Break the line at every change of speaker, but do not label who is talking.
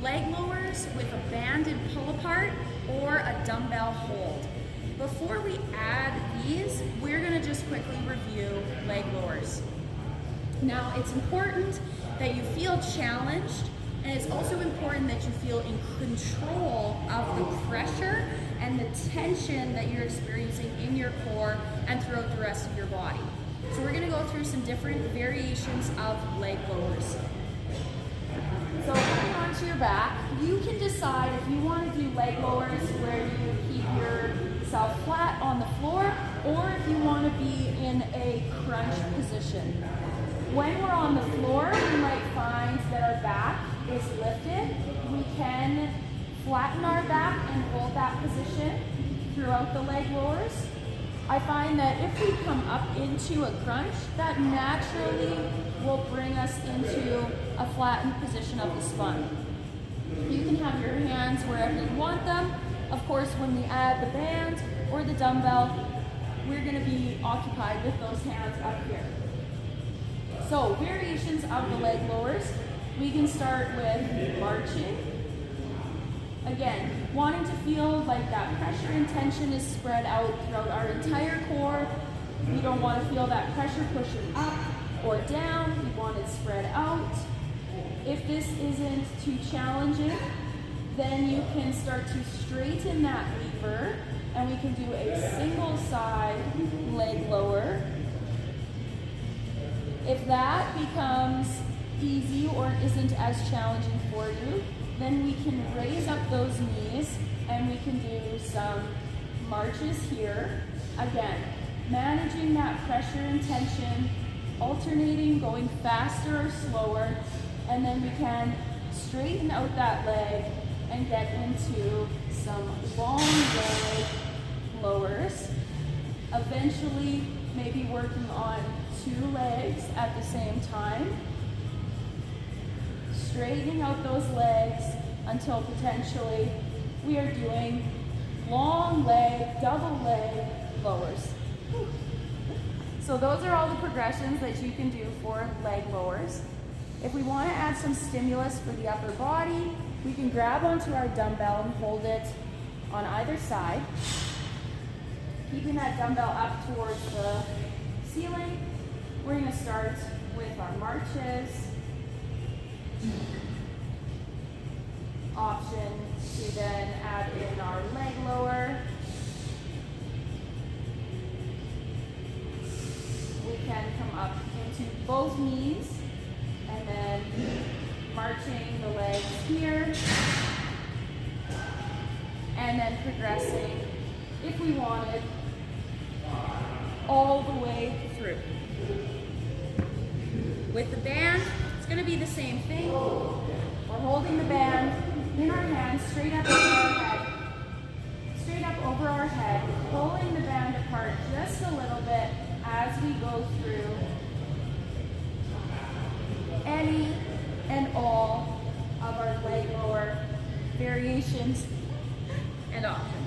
leg lowers with a banded pull apart or a dumbbell hold. Before we add these, we're gonna just quickly review leg lowers. Now, it's important that you feel challenged, and it's also important that you feel in control of the pressure and the tension that you're experiencing in your core and throughout the rest of your body. So we're gonna go through some different variations of leg lowers. So coming onto your back, you can decide if you want to do leg lowers where you keep yourself flat on the floor, or if you want to be in a crunch position. When we're on the floor, we might find that our back is lifted. We can flatten our back and hold that position throughout the leg lowers. I find that if we come up into a crunch, that naturally will bring us into a flattened position of the spine. You can have your hands wherever you want them. Of course, when we add the band or the dumbbell, we're going to be occupied with those hands up here. So, variations of the leg lowers. We can start with marching. Again, wanting to feel like that pressure and tension is spread out throughout our entire core. We don't want to feel that pressure pushing up or down. We want it spread out. If this isn't too challenging, then you can start to straighten that lever, and we can do a single side leg lower. If that becomes easy or isn't as challenging for you, then we can raise up those knees and we can do some marches here. Again, managing that pressure and tension, alternating, going faster or slower, and then we can straighten out that leg and get into some long leg lowers. Eventually, maybe working on 2 legs at the same time. Straightening out those legs until potentially we are doing long leg, double leg lowers. So those are all the progressions that you can do for leg lowers. If we want to add some stimulus for the upper body, we can grab onto our dumbbell and hold it on either side, keeping that dumbbell up towards the ceiling. We're going to start with our marches. Option to then add in our leg lower. We can come up into both knees and then marching the legs here and then progressing, if we wanted, all the way through. With the band, it's going to be the same thing. We're holding the band in our hands straight up over our head. Straight up over our head, pulling the band apart just a little bit as we go through any and all of our leg lower variations and options.